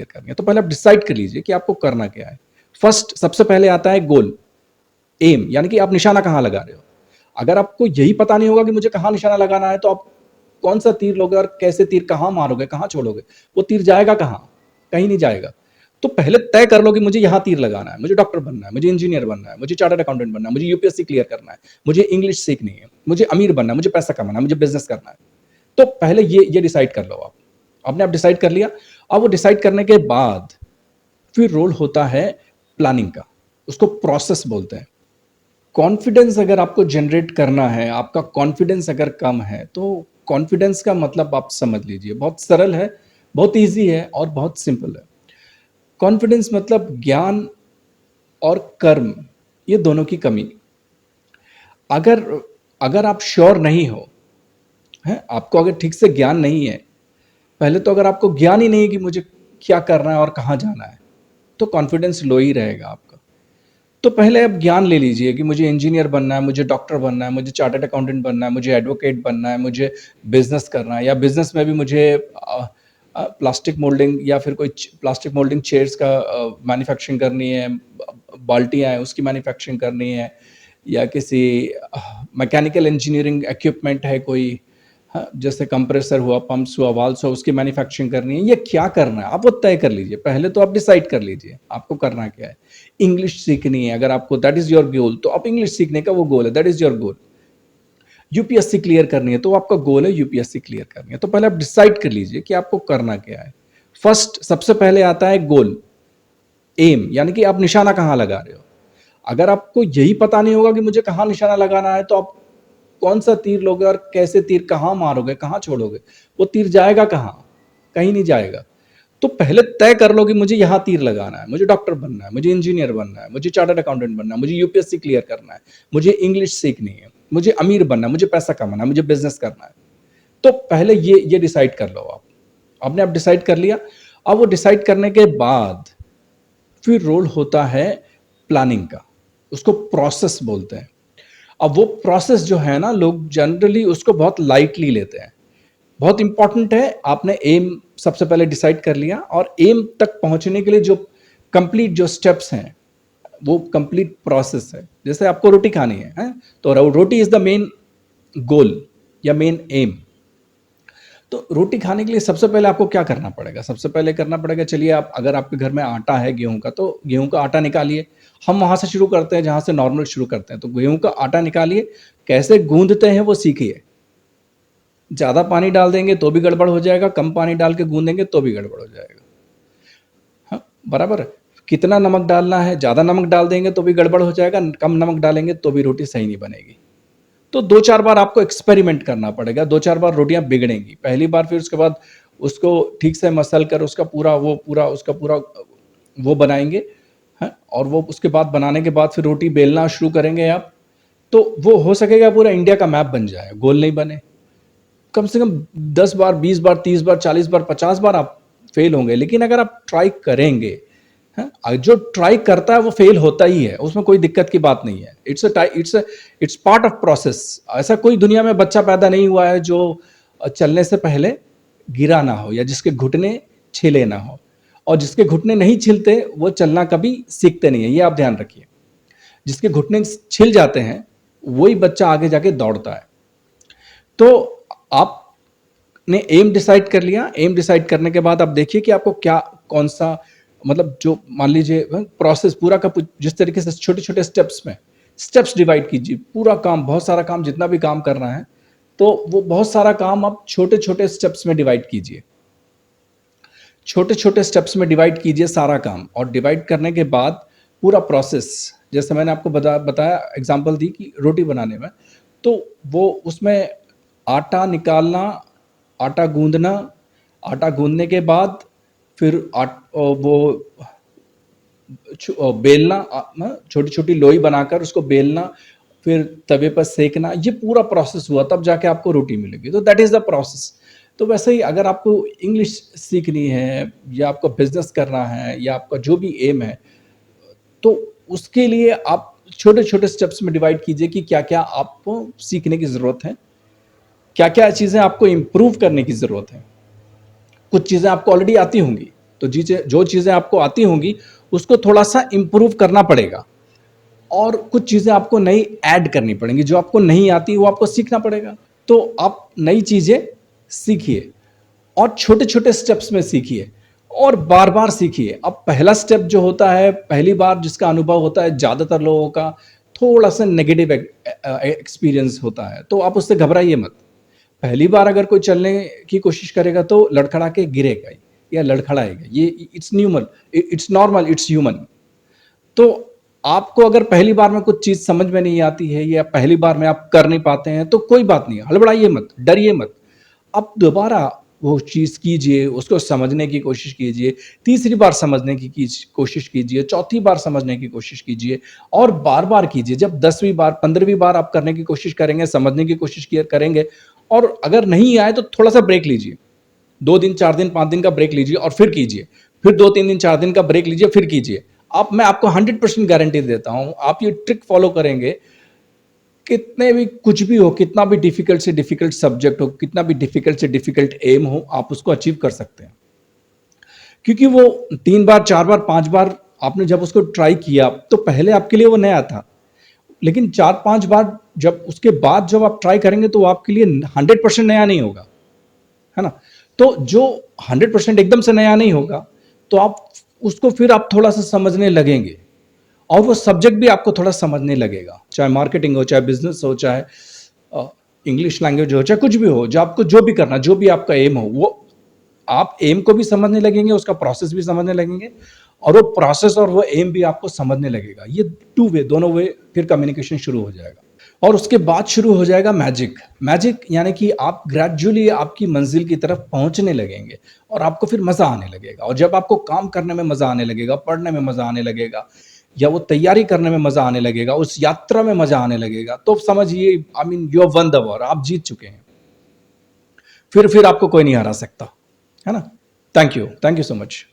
करनी है। तो पहले आप डिसाइड कर लीजिए कि आपको करना क्या है। फर्स्ट सबसे पहले आता है गोल, एम, यानी कि आप निशाना कहाँ लगा रहे हो। अगर आपको यही पता नहीं होगा कि मुझे कहाँ निशाना लगाना है, तो आप कौन सा तीर लोगे और कैसे तीर कहाँ मारोगे, कहाँ छोड़ोगे, वो तीर जाएगा कहाँ, कहीं नहीं जाएगा। तो पहले तय कर लो कि मुझे यहाँ तीर लगाना है, मुझे डॉक्टर बनना है, मुझे इंजीनियर बनना है, मुझे चार्टर्ड अकाउंटेंट बनना है, मुझे यूपीएससी क्लियर करना है, मुझे इंग्लिश सीखनी है, मुझे अमीर बनना है, मुझे पैसा कमाना है, मुझे बिजनेस करना है। तो पहले ये डिसाइड कर लो आप। आपने आप डिसाइड कर लिया। अब वो डिसाइड करने के बाद फिर रोल होता है प्लानिंग का, उसको प्रोसेस बोलते हैं। कॉन्फिडेंस अगर आपको जनरेट करना है, आपका कॉन्फिडेंस अगर कम है, तो कॉन्फिडेंस का मतलब आप समझ लीजिए, बहुत सरल है, बहुत इजी है और बहुत सिंपल है। कॉन्फिडेंस मतलब ज्ञान और कर्म, ये दोनों की कमी। अगर अगर आप श्योर नहीं हो, है आपको अगर ठीक से ज्ञान नहीं है, पहले तो अगर आपको ज्ञान ही नहीं है कि मुझे क्या करना है और कहाँ जाना है, तो कॉन्फिडेंस लो ही रहेगा आपका। तो पहले आप ज्ञान ले लीजिए कि मुझे इंजीनियर बनना है, मुझे डॉक्टर बनना है, मुझे चार्टर्ड अकाउंटेंट बनना है, मुझे एडवोकेट बनना है, मुझे बिजनेस करना है, या बिजनेस में भी मुझे प्लास्टिक मोल्डिंग या फिर कोई प्लास्टिक मोल्डिंग चेयर्स का मैन्युफैक्चरिंग करनी है, बाल्टियाँ हैं उसकी मैन्युफैक्चरिंग करनी है, या किसी मैकेनिकल इंजीनियरिंग इक्विपमेंट है कोई, हाँ, जैसे कंप्रेसर हुआ, पंप्स हुआ, वाल्व्स हुआ, उसकी मैन्युफैक्चरिंग करनी है। ये क्या करना है आप वो तय कर लीजिए। पहले तो आप डिसाइड कर लीजिए आपको करना क्या है। इंग्लिश सीखनी है अगर आपको, दैट इज योर गोल, तो आप इंग्लिश सीखने का वो गोल है, that is your goal. UPSC clear करनी है तो आपका गोल है यूपीएससी क्लियर करनी है। तो पहले आप डिसाइड कर लीजिए कि आपको करना क्या है। फर्स्ट सबसे पहले आता है गोल, एम, यानी कि आप निशाना कहाँ लगा रहे हो। अगर आपको यही पता नहीं होगा कि मुझे कहाँ निशाना लगाना है, तो आप कौन सा तीर लोगे और कैसे तीर कहाँ मारोगे, कहाँ छोड़ोगे, वो तीर जाएगा कहाँ, कहीं नहीं जाएगा। तो पहले तय कर लो कि मुझे यहाँ तीर लगाना है, मुझे डॉक्टर बनना है, मुझे इंजीनियर बनना है, मुझे चार्टर्ड अकाउंटेंट बनना है, मुझे यूपीएससी क्लियर करना है, मुझे इंग्लिश सीखनी है, मुझे अमीर बनना है, मुझे पैसा कमाना है, मुझे बिजनेस करना है। तो पहले ये डिसाइड कर लो आप। आपने आप डिसाइड कर लिया। अब वो डिसाइड करने के बाद फिर रोल होता है प्लानिंग का, उसको प्रोसेस बोलते हैं। अब वो प्रोसेस जो है ना, लोग जनरली उसको बहुत लाइटली लेते हैं। बहुत इंपॉर्टेंट है। आपने एम सबसे पहले डिसाइड कर लिया, और एम तक पहुंचने के लिए जो कंप्लीट जो स्टेप्स हैं, वो कंप्लीट प्रोसेस है। जैसे आपको रोटी खानी है? तो रोटी इज द मेन गोल या मेन एम। तो रोटी खाने के लिए सबसे पहले आपको क्या करना पड़ेगा? सबसे पहले करना पड़ेगा, चलिए आप, अगर आपके घर में आटा है गेहूं का, तो गेहूं का आटा निकालिए। हम वहां से शुरू करते हैं जहां से नॉर्मल शुरू करते हैं। तो गेहूं का आटा निकालिए, कैसे गूंदते हैं वो सीखिए। ज्यादा पानी डाल देंगे तो भी गड़बड़ हो जाएगा, कम पानी डाल के गूंदेंगे तो भी गड़बड़ हो जाएगा। हाँ, बराबर है। कितना नमक डालना है, ज्यादा नमक डाल देंगे तो भी गड़बड़ हो जाएगा, कम नमक डालेंगे तो भी रोटी सही नहीं बनेगी। तो 2-4 बार आपको एक्सपेरिमेंट करना पड़ेगा, 2-4 बार रोटियां बिगड़ेंगी पहली बार, फिर उसके बाद उसको ठीक से मसल कर उसका पूरा वो बनाएंगे। हैं, और वो उसके बाद बनाने के बाद फिर रोटी बेलना शुरू करेंगे आप, तो वो हो सकेगा पूरा इंडिया का मैप बन जाए। गोल नहीं बने, कम से कम 10 बार, 20 बार, 30 बार, 40 बार, 50 बार आप फेल होंगे, लेकिन अगर आप ट्राई करेंगे, जो ट्राई करता है वो फेल होता ही है, उसमें कोई दिक्कत की बात नहीं है। It's part of process. ऐसा कोई दुनिया में बच्चा पैदा नहीं हुआ है जो चलने से पहले गिरा ना हो, या जिसके घुटने छिले ना हो। और जिसके घुटने नहीं छिलते वो चलना कभी सीखते नहीं है, ये आप ध्यान रखिए। जिसके घुटने छिल जाते हैं वही बच्चा आगे जाके दौड़ता है। तो आपने एम डिसाइड कर लिया। एम डिसाइड करने के बाद आप देखिए कि आपको क्या, कौन सा, मतलब जो मान लीजिए प्रोसेस पूरा का, जिस तरीके से छोटे छोटे स्टेप्स में स्टेप्स डिवाइड कीजिए। पूरा काम, बहुत सारा काम, जितना भी काम करना है, तो वो बहुत सारा काम आप छोटे छोटे स्टेप्स में डिवाइड कीजिए। छोटे छोटे स्टेप्स में डिवाइड कीजिए सारा काम, और डिवाइड करने के बाद पूरा प्रोसेस, जैसे मैंने आपको बताया एग्जांपल दी कि रोटी बनाने में, तो वो उसमें आटा निकालना, आटा गूंदना, आटा गूंदने के बाद फिर वो बेलना, छोटी छोटी लोई बनाकर उसको बेलना, फिर तवे पर सेकना, ये पूरा प्रोसेस हुआ, तब जाके आपको रोटी मिलेगी। तो दैट इज द प्रोसेस। तो वैसे ही अगर आपको इंग्लिश सीखनी है, या आपको बिजनेस करना है, या आपका जो भी एम है, तो उसके लिए आप छोटे छोटे स्टेप्स में डिवाइड कीजिए कि क्या क्या आपको सीखने की जरूरत है, क्या क्या चीजें आपको इंप्रूव करने की जरूरत है। कुछ चीजें आपको ऑलरेडी आती होंगी, तो जो चीज़ें आपको आती होंगी, उसको थोड़ा-सा इम्प्रूव करना पड़ेगा और कुछ चीज़ें आपको नई ऐड करनी पड़ेंगी। जो आपको नहीं आती, वो आपको सीखना पड़ेगा। तो आप नई चीज़ें सीखिए और छोटे-छोटे स्टेप्स में सीखिए और बार-बार सीखिए। अब पहला स्टेप जो होता है, पहली बार जिसका अनुभव होता है, ज़्यादातर लोगों का थोड़ा-सा नेगेटिव एक्सपीरियंस होता है, तो आप उससे घबराइए मत। पहली बार अगर कोई चलने की कोशिश करेगा तो लड़खड़ा के गिरेगा ही या लड़खड़ाएगा। ये इट्स नॉर्मल, इट्स ह्यूमन। तो आपको अगर पहली बार में कुछ चीज़ समझ में नहीं आती है या पहली बार में आप कर नहीं पाते हैं, तो कोई बात नहीं, हड़बड़ाइए मत, डरिए मत। आप दोबारा वो चीज़ कीजिए, उसको समझने की कोशिश कीजिए, तीसरी बार समझने की कोशिश कीजिए, चौथी बार समझने की कोशिश कीजिए और बार-बार कीजिए। जब 10वीं बार, 15वीं बार आप करने की कोशिश करेंगे, समझने की कोशिश किया करेंगे और अगर नहीं आए तो थोड़ा-सा ब्रेक लीजिए। 2 दिन, 4 दिन, 5 दिन का ब्रेक लीजिए और फिर कीजिए। फिर 2-3 दिन, 4 दिन का ब्रेक लीजिए, फिर कीजिए। मैं आपको 100% गारंटी देता हूँ, आप ये ट्रिक फ़ॉलो करेंगे, कितने भी कुछ भी हो, कितना भी डिफ़िकल्ट से डिफ़िकल्ट सब्जेक्ट हो, कितना भी डिफ़िकल्ट से डिफ़िकल्ट एम हो, आप उसको अचीव कर सकते हैं। क्योंकि वो 3 बार, 4 बार, 5 बार आपने जब उसको ट्राई किया, तो पहले आपके लिए वो नया था। लेकिन 4-5 बार जब उसके बाद जब आप ट्राई करेंगे, तो वो आपके लिए 100% नया नहीं होगा। है ना? तो जो 100% एकदम से नया नहीं होगा, तो आप उसको फिर आप थोड़ा-सा समझने लगेंगे और वो सब्जेक्ट भी आपको थोड़ा समझने लगेगा। चाहे मार्केटिंग हो, चाहे बिज़नेस हो, चाहे इंग्लिश लैंग्वेज हो, चाहे कुछ भी हो, जो आपको जो भी करना, जो भी आपका एम हो, वो आप एम को भी समझने लगेंगे, उसका प्रोसेस भी समझने लगेंगे और वो प्रोसेस और वो एम भी आपको समझने लगेगा। ये टू वे, दोनों वे फिर कम्युनिकेशन शुरू हो जाएगा। और उसके बाद शुरू हो जाएगा मैजिक। मैजिक यानी कि आप ग्रेजुअली आपकी मंजिल की तरफ पहुँचने लगेंगे और आपको फिर मज़ा आने लगेगा और जब आपको काम करने में मज़ा आने लगेगा, पढ़ने में मज़ा आने लगेगा या वो तैयारी करने में मज़ा आने लगेगा, उस यात्रा में मज़ा आने लगेगा, तो समझिए I mean you have one the war, आप जीत चुके हैं। फिर आपको कोई नहीं हरा सकता, है ना? Thank you so much.